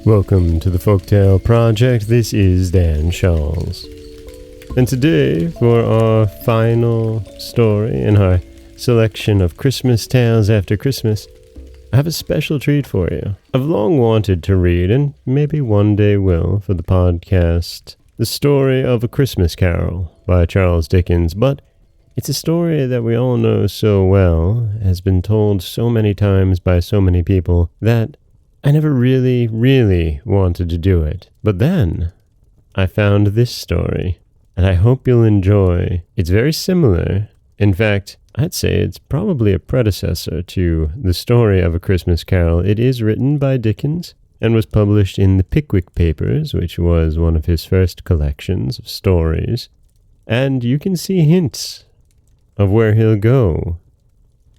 Welcome to the Folktale Project. This is Dan Charles. And today, for our final story in our selection of Christmas tales after Christmas, I have a special treat for you. I've long wanted to read, and maybe one day will, for the podcast, The Story of a Christmas Carol by Charles Dickens, but it's a story that we all know so well, has been told so many times by so many people, that I never really wanted to do it. But then, I found this story, and I hope you'll enjoy. It's very similar. In fact, I'd say it's probably a predecessor to The Story of a Christmas Carol. It is written by Dickens and was published in the Pickwick Papers, which was one of his first collections of stories. And you can see hints of where he'll go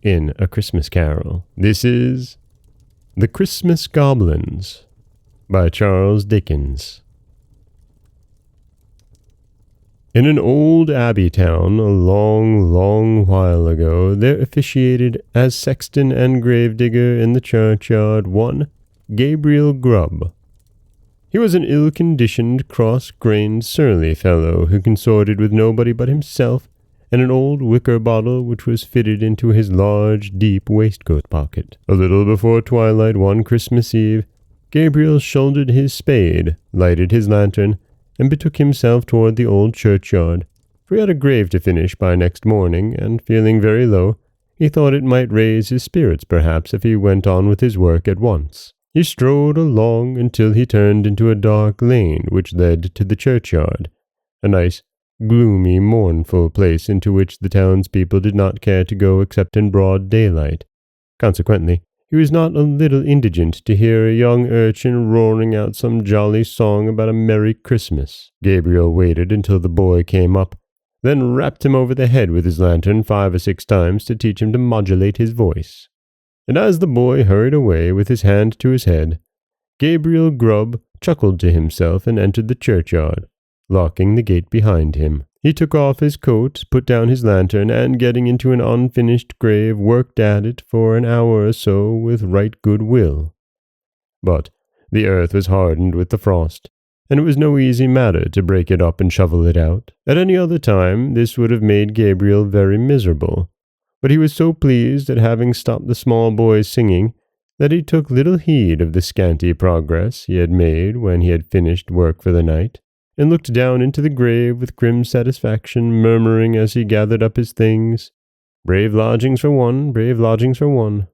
in A Christmas Carol. This is The Christmas Goblins by Charles Dickens. In an old abbey town a long while ago, there officiated as sexton and gravedigger in the churchyard one Gabriel Grubb. He was an ill-conditioned, cross-grained, surly fellow who consorted with nobody but himself and an old wicker bottle which was fitted into his large, deep waistcoat pocket. A little before twilight one Christmas Eve, Gabriel shouldered his spade, lighted his lantern, and betook himself toward the old churchyard, for he had a grave to finish by next morning, and feeling very low, he thought it might raise his spirits perhaps if he went on with his work at once. He strode along until he turned into a dark lane which led to the churchyard, a nice, gloomy, mournful place into which the townspeople did not care to go except in broad daylight. Consequently, he was not a little indigent to hear a young urchin roaring out some jolly song about a Merry Christmas. Gabriel waited until the boy came up, then rapped him over the head with his lantern 5 or 6 times to teach him to modulate his voice. And as the boy hurried away with his hand to his head, Gabriel Grubb chuckled to himself and entered the churchyard, locking the gate behind him. He took off his coat, put down his lantern, and getting into an unfinished grave, worked at it for an hour or so with right good will. But the earth was hardened with the frost, and it was no easy matter to break it up and shovel it out. At any other time, this would have made Gabriel very miserable, but he was so pleased at having stopped the small boy's singing that he took little heed of the scanty progress he had made when he had finished work for the night, and looked down into the grave with grim satisfaction, murmuring as he gathered up his things, "Brave lodgings for one, brave lodgings for one.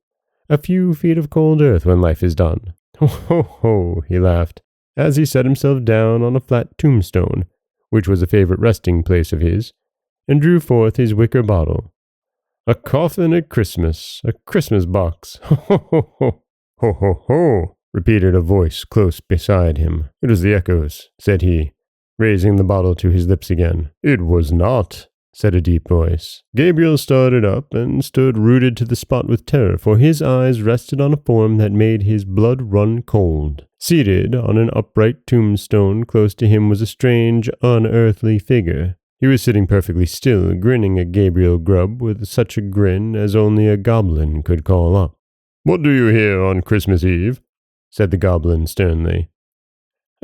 A few feet of cold earth when life is done. Ho, ho, ho," he laughed, as he set himself down on a flat tombstone, which was a favorite resting place of his, and drew forth his wicker bottle. "A coffin at Christmas, a Christmas box. Ho, ho, ho, ho, ho, ho, ho," repeated a voice close beside him. "It was the echoes," said he, raising the bottle to his lips again. "It was not," said a deep voice. Gabriel started up and stood rooted to the spot with terror, for his eyes rested on a form that made his blood run cold. Seated on an upright tombstone close to him was a strange, unearthly figure. He was sitting perfectly still, grinning at Gabriel Grubb with such a grin as only a goblin could call up. "What do you here on Christmas Eve?" said the goblin sternly.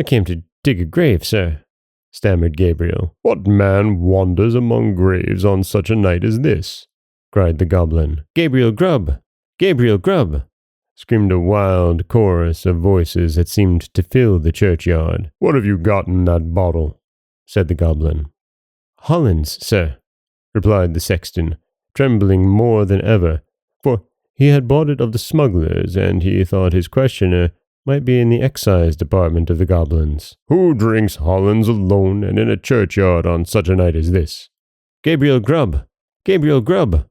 "I came to dig a grave, sir," stammered Gabriel. "What man wanders among graves on such a night as this?" cried the goblin. "Gabriel Grubb! Gabriel Grubb!" screamed a wild chorus of voices that seemed to fill the churchyard. "What have you got in that bottle?" said the goblin. "Hollands, sir," replied the sexton, trembling more than ever, for he had bought it of the smugglers, and he thought his questioner might be in the excise department of the goblins. "Who drinks Hollands alone and in a churchyard on such a night as this?" "Gabriel Grubb! Gabriel Grubb!"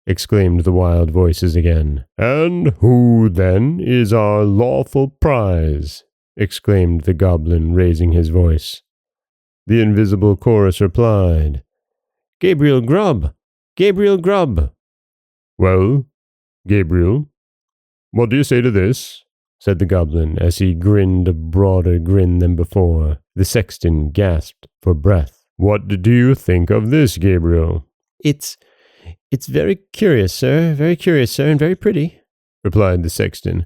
exclaimed the wild voices again. "And who, then, is our lawful prize?" exclaimed the goblin, raising his voice. The invisible chorus replied, "Gabriel Grubb! Gabriel Grubb!" "Well, Gabriel, what do you say to this?" said the goblin, as he grinned a broader grin than before. The sexton gasped for breath. "What do you think of this, Gabriel?" It's very curious, sir, and very pretty," replied the sexton,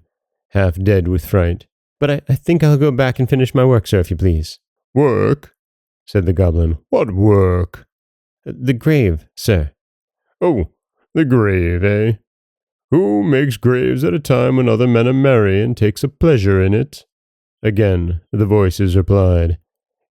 half dead with fright. But I think I'll go back and finish my work, sir, if you please. Work? Said the goblin. What work? The grave, sir. Oh, the grave, eh? Who makes graves at a time when other men are merry and takes a pleasure in it? Again the voices replied,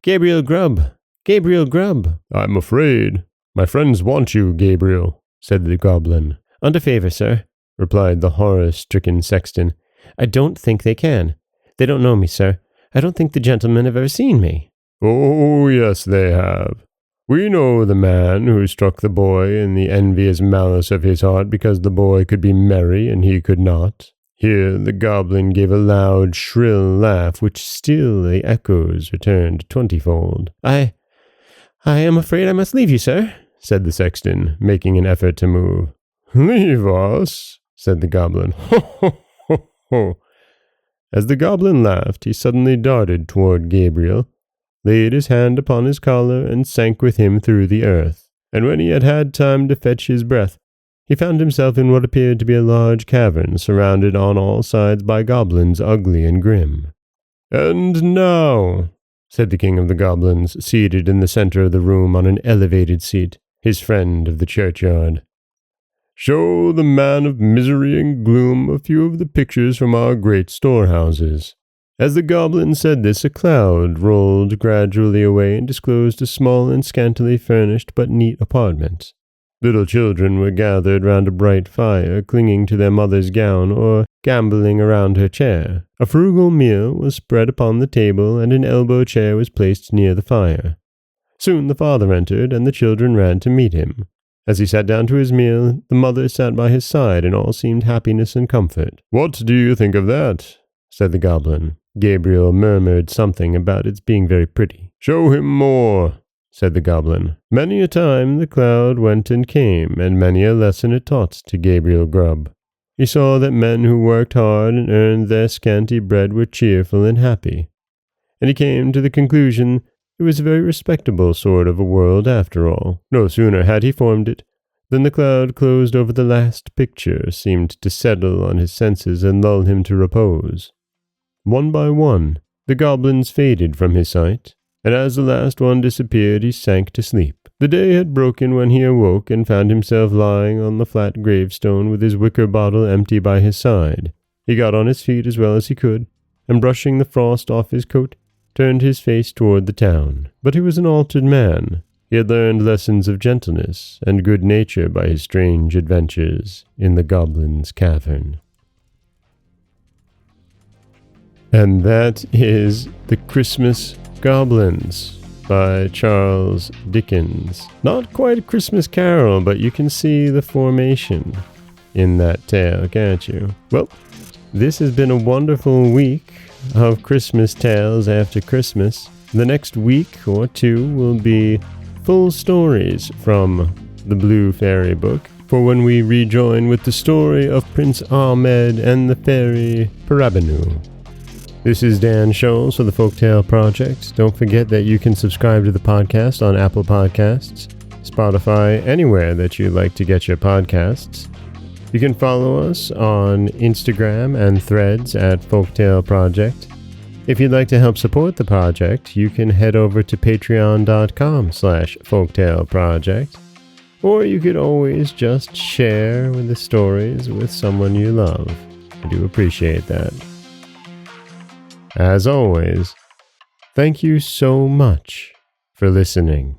Gabriel Grubb! Gabriel Grubb! I'm afraid. My friends want you, Gabriel, said the goblin. Under favor, sir, replied the horror-stricken Sexton. I don't think they can. They don't know me, sir. I don't think the gentlemen have ever seen me. Oh, yes, they have. We know the man who struck the boy in the envious malice of his heart because the boy could be merry and he could not. Here the goblin gave a loud, shrill laugh, which still the echoes returned 20-fold. I am afraid I must leave you, sir, said the sexton, making an effort to move. Leave us, said the goblin. Ho, ho, ho, ho. As the goblin laughed, he suddenly darted toward Gabriel, laid his hand upon his collar, and sank with him through the earth. And when he had had time to fetch his breath, he found himself in what appeared to be a large cavern, surrounded on all sides by goblins ugly and grim. And now, said the king of the goblins, seated in the center of the room on an elevated seat, his friend of the churchyard, show the man of misery and gloom a few of the pictures from our great storehouses. As the goblin said this, a cloud rolled gradually away and disclosed a small and scantily furnished but neat apartment. Little children were gathered round a bright fire, clinging to their mother's gown or gambolling around her chair. A frugal meal was spread upon the table, and an elbow chair was placed near the fire. Soon the father entered, and the children ran to meet him. As he sat down to his meal, the mother sat by his side, and all seemed happiness and comfort. "What do you think of that?" said the goblin. Gabriel murmured something about its being very pretty. "Show him more," said the goblin. Many a time the cloud went and came, and many a lesson it taught to Gabriel Grubb. He saw that men who worked hard and earned their scanty bread were cheerful and happy, and he came to the conclusion it was a very respectable sort of a world after all. No sooner had he formed it than the cloud closed over the last picture, seemed to settle on his senses and lull him to repose. One by one, the goblins faded from his sight, and as the last one disappeared, he sank to sleep. The day had broken when he awoke and found himself lying on the flat gravestone with his wicker bottle empty by his side. He got on his feet as well as he could, and brushing the frost off his coat, turned his face toward the town. But he was an altered man. He had learned lessons of gentleness and good nature by his strange adventures in the Goblin's Cavern. And that is The Christmas Goblins by Charles Dickens. Not quite a Christmas carol, but you can see the formation in that tale, can't you? Well, this has been a wonderful week of Christmas tales after Christmas. The next week or two will be full stories from the Blue Fairy book, for when we rejoin with the story of Prince Ahmed and the fairy Parabenu. This is Dan Scholes for the Folktale Project. Don't forget that you can subscribe to the podcast on Apple Podcasts, Spotify, anywhere that you like to get your podcasts. You can follow us on Instagram and Threads at Folktale Project. If you'd like to help support the project, you can head over to patreon.com/folktaleproject, or you could always just share the stories with someone you love. I do appreciate that. As always, thank you so much for listening.